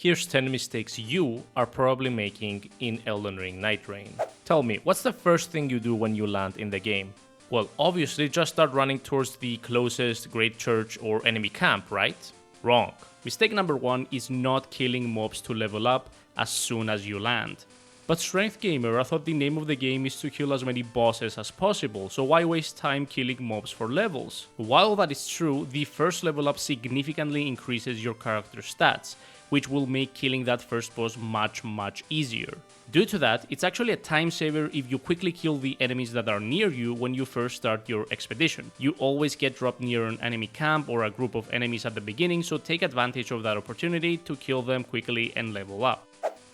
Here's 10 mistakes you are probably making in Elden Ring Nightreign. Tell me, what's the first thing you do when you land in the game? Well, obviously just start running towards the closest great church or enemy camp, right? Wrong. Mistake number 1 is not killing mobs to level up as soon as you land. But Strength Gamer, I thought the name of the game is to kill as many bosses as possible, so why waste time killing mobs for levels? While that is true, the first level up significantly increases your character's stats, which will make killing that first boss much easier. Due to that, it's actually a time saver if you quickly kill the enemies that are near you when you first start your expedition. You always get dropped near an enemy camp or a group of enemies at the beginning, so take advantage of that opportunity to kill them quickly and level up.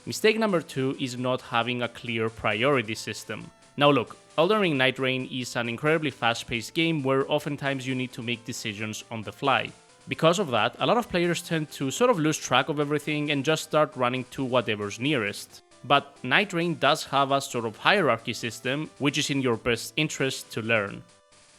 Mistake number 2 is not having a clear priority system. Now look, Elden Ring Nightreign is an incredibly fast-paced game where oftentimes you need to make decisions on the fly. Because of that, a lot of players tend to sort of lose track of everything and just start running to whatever's nearest. But Nightreign does have a sort of hierarchy system, which is in your best interest to learn.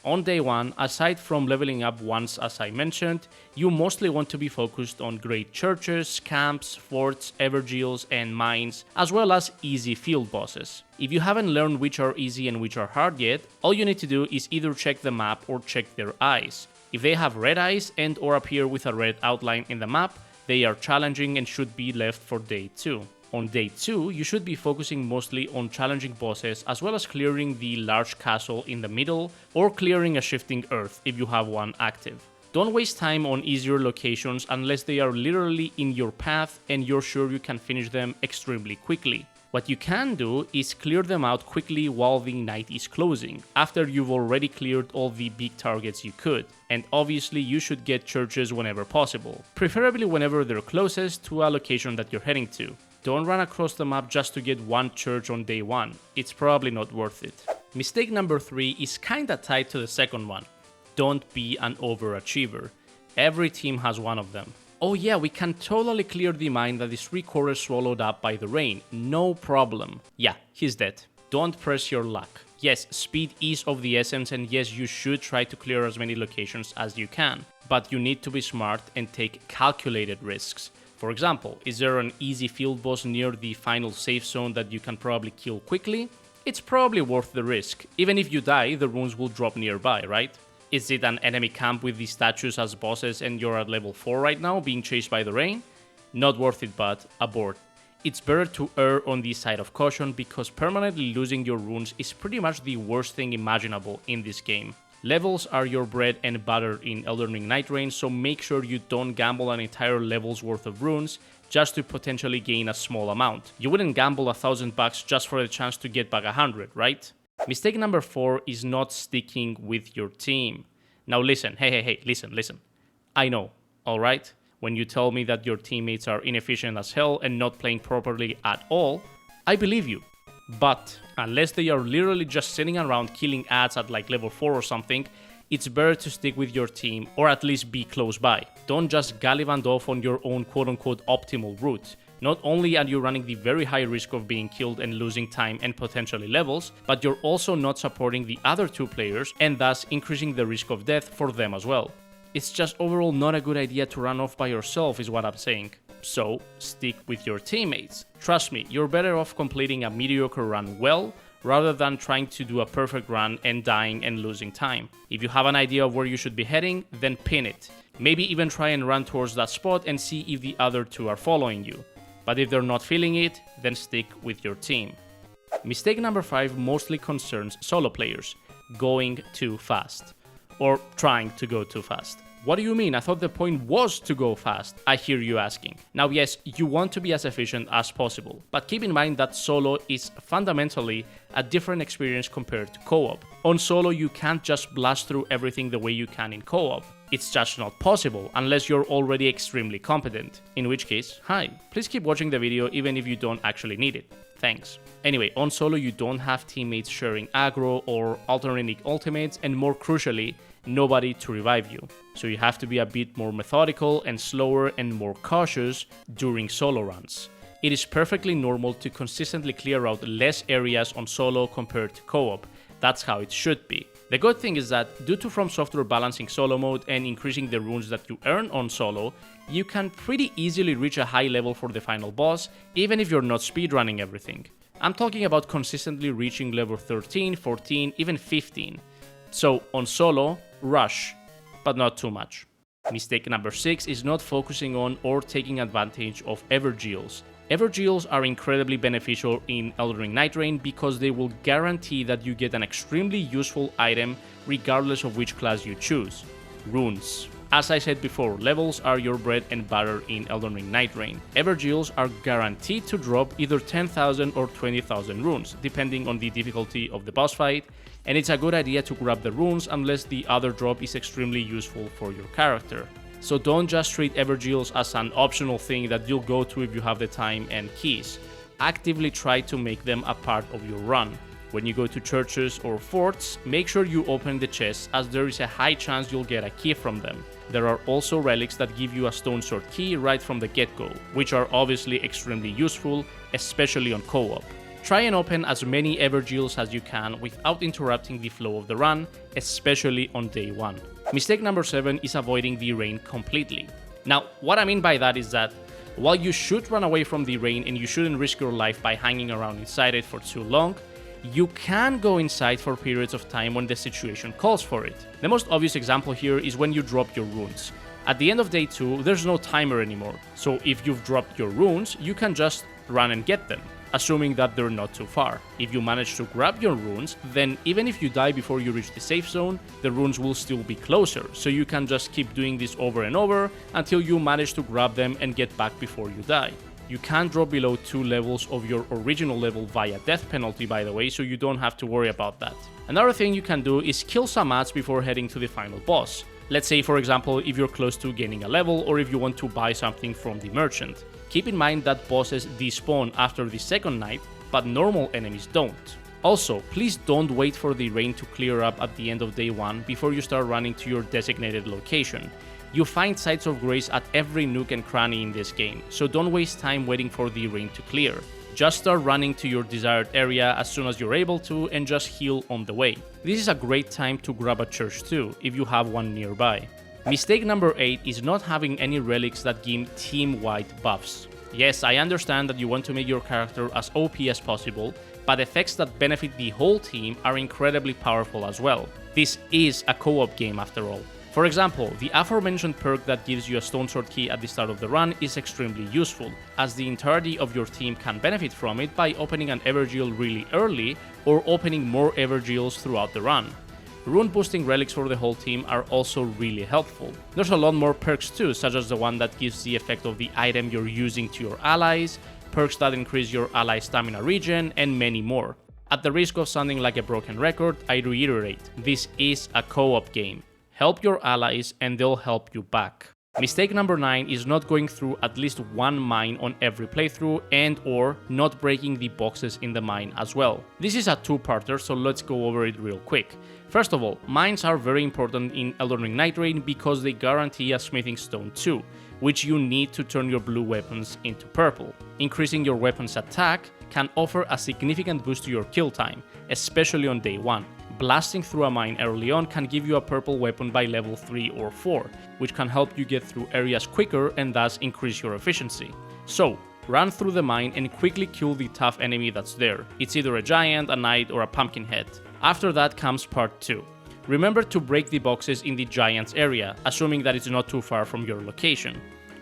On day 1, aside from leveling up once as I mentioned, you mostly want to be focused on great churches, camps, forts, evergeels and mines, as well as easy field bosses. If you haven't learned which are easy and which are hard yet, all you need to do is either check the map or check their eyes. If they have red eyes and or appear with a red outline in the map, they are challenging and should be left for day 2. On day 2, you should be focusing mostly on challenging bosses as well as clearing the large castle in the middle or clearing a shifting earth if you have one active. Don't waste time on easier locations unless they are literally in your path and you're sure you can finish them extremely quickly. What you can do is clear them out quickly while the night is closing, after you've already cleared all the big targets you could. And obviously you should get churches whenever possible, preferably whenever they're closest to a location that you're heading to. Don't run across the map just to get one church on day 1, it's probably not worth it. Mistake number 3 is kinda tied to the second one. Don't be an overachiever. Every team has one of them. Oh yeah, we can totally clear the mine that is 3/4 swallowed up by the rain, no problem. Yeah, he's dead. Don't press your luck. Yes, speed is of the essence and yes, you should try to clear as many locations as you can, but you need to be smart and take calculated risks. For example, is there an easy field boss near the final safe zone that you can probably kill quickly? It's probably worth the risk. Even if you die, the runes will drop nearby, right? Is it an enemy camp with the statues as bosses and you're at level 4 right now being chased by the rain? Not worth it, but abort. It's better to err on the side of caution because permanently losing your runes is pretty much the worst thing imaginable in this game. Levels are your bread and butter in Elden Ring Nightreign, so make sure you don't gamble an entire level's worth of runes just to potentially gain a small amount. You wouldn't gamble $1,000 just for the chance to get back 100, right? Mistake number 4 is not sticking with your team. Now listen, hey, listen. I know, alright? When you tell me that your teammates are inefficient as hell and not playing properly at all, I believe you. But unless they are literally just sitting around killing ads at like level 4 or something, it's better to stick with your team or at least be close by. Don't just gallivant off on your own quote-unquote optimal route. Not only are you running the very high risk of being killed and losing time and potentially levels, but you're also not supporting the other 2 players and thus increasing the risk of death for them as well. It's just overall not a good idea to run off by yourself is what I'm saying. So, stick with your teammates. Trust me, you're better off completing a mediocre run well, rather than trying to do a perfect run and dying and losing time. If you have an idea of where you should be heading, then pin it. Maybe even try and run towards that spot and see if the other 2 are following you. But if they're not feeling it, then stick with your team. Mistake number 5 mostly concerns solo players, going too fast. Or trying to go too fast. What do you mean? I thought the point was to go fast, I hear you asking. Now yes, you want to be as efficient as possible, but keep in mind that solo is fundamentally a different experience compared to co-op. On solo you can't just blast through everything the way you can in co-op. It's just not possible unless you're already extremely competent. In which case, hi, please keep watching the video even if you don't actually need it. Thanks. Anyway, on solo you don't have teammates sharing aggro or alternating ultimates and more crucially, nobody to revive you. So you have to be a bit more methodical and slower and more cautious during solo runs. It is perfectly normal to consistently clear out less areas on solo compared to co-op. That's how it should be. The good thing is that due to FromSoftware balancing solo mode and increasing the runes that you earn on solo, you can pretty easily reach a high level for the final boss, even if you're not speedrunning everything. I'm talking about consistently reaching level 13, 14, even 15. So on solo, rush, but not too much. Mistake number 6 is not focusing on or taking advantage of Evergeals. Evergeals are incredibly beneficial in Elden Ring Nightreign because they will guarantee that you get an extremely useful item regardless of which class you choose. Runes. As I said before, levels are your bread and butter in Elden Ring Nightreign. Evergeals are guaranteed to drop either 10,000 or 20,000 runes, depending on the difficulty of the boss fight, and it's a good idea to grab the runes unless the other drop is extremely useful for your character. So don't just treat Evergeals as an optional thing that you'll go to if you have the time and keys. Actively try to make them a part of your run. When you go to churches or forts, make sure you open the chests as there is a high chance you'll get a key from them. There are also relics that give you a stone sword key right from the get-go, which are obviously extremely useful, especially on co-op. Try and open as many Evergeals as you can without interrupting the flow of the run, especially on day 1. Mistake number 7 is avoiding the rain completely. Now, what I mean by that is that while you should run away from the rain and you shouldn't risk your life by hanging around inside it for too long, you can go inside for periods of time when the situation calls for it. The most obvious example here is when you drop your runes. At the end of day 2, there's no timer anymore, so if you've dropped your runes, you can just run and get them, assuming that they're not too far. If you manage to grab your runes, then even if you die before you reach the safe zone, the runes will still be closer, so you can just keep doing this over and over until you manage to grab them and get back before you die. You can't drop below 2 levels of your original level via death penalty, by the way, so you don't have to worry about that. Another thing you can do is kill some ads before heading to the final boss. Let's say, for example, if you're close to gaining a level or if you want to buy something from the merchant. Keep in mind that bosses despawn after the second night, but normal enemies don't. Also, please don't wait for the rain to clear up at the end of day 1 before you start running to your designated location. You find sites of grace at every nook and cranny in this game, so don't waste time waiting for the rain to clear. Just start running to your desired area as soon as you're able to and just heal on the way. This is a great time to grab a church too, if you have one nearby. Mistake number 8 is not having any relics that give team-wide buffs. Yes, I understand that you want to make your character as OP as possible, but effects that benefit the whole team are incredibly powerful as well. This is a co-op game after all. For example, the aforementioned perk that gives you a stone sword key at the start of the run is extremely useful, as the entirety of your team can benefit from it by opening an Evergeel really early or opening more Evergeels throughout the run. Rune boosting relics for the whole team are also really helpful. There's a lot more perks too, such as the one that gives the effect of the item you're using to your allies, perks that increase your ally stamina regen, and many more. At the risk of sounding like a broken record, I reiterate, this is a co-op game. Help your allies and they'll help you back. Mistake number 9 is not going through at least one mine on every playthrough and or not breaking the boxes in the mine as well. This is a two-parter, so let's go over it real quick. First of all, mines are very important in Elden Ring Nightreign because they guarantee a smithing stone too, which you need to turn your blue weapons into purple. Increasing your weapon's attack can offer a significant boost to your kill time, especially on day 1. Blasting through a mine early on can give you a purple weapon by level 3 or 4, which can help you get through areas quicker and thus increase your efficiency. So, run through the mine and quickly kill the tough enemy that's there. It's either a giant, a knight, or a pumpkin head. After that comes part 2. Remember to break the boxes in the giant's area, assuming that it's not too far from your location.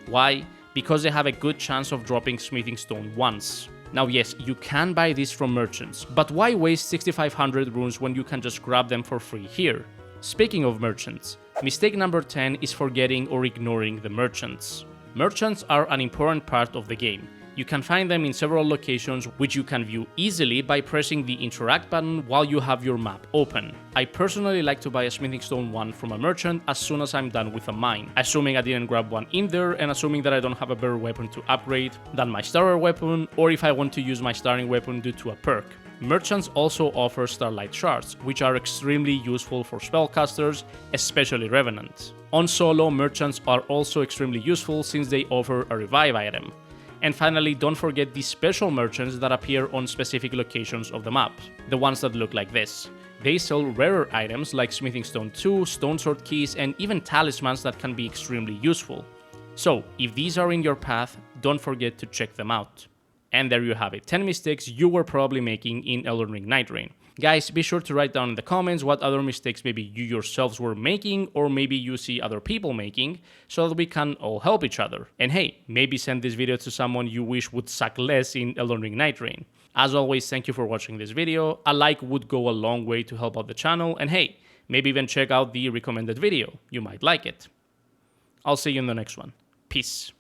Why? Because they have a good chance of dropping smithing stone once. Now yes, you can buy these from merchants, but why waste 6500 runes when you can just grab them for free here? Speaking of merchants, mistake number 10 is forgetting or ignoring the merchants. Merchants are an important part of the game. You can find them in several locations which you can view easily by pressing the interact button while you have your map open. I personally like to buy a smithing stone 1 from a merchant as soon as I'm done with a mine, assuming I didn't grab one in there and assuming that I don't have a better weapon to upgrade than my starter weapon, or if I want to use my starting weapon due to a perk. Merchants also offer Starlight Shards, which are extremely useful for spellcasters, especially Revenants. On solo, merchants are also extremely useful since they offer a revive item. And finally, don't forget the special merchants that appear on specific locations of the map, the ones that look like this. They sell rarer items like Smithing Stone 2, Stone Sword keys, and even talismans that can be extremely useful. So, if these are in your path, don't forget to check them out. And there you have it, 10 mistakes you were probably making in Elden Ring Nightreign. Guys, be sure to write down in the comments what other mistakes maybe you yourselves were making or maybe you see other people making so that we can all help each other. And hey, maybe send this video to someone you wish would suck less in Elden Ring Nightreign. As always, thank you for watching this video. A like would go a long way to help out the channel, and hey, maybe even check out the recommended video. You might like it. I'll see you in the next one. Peace.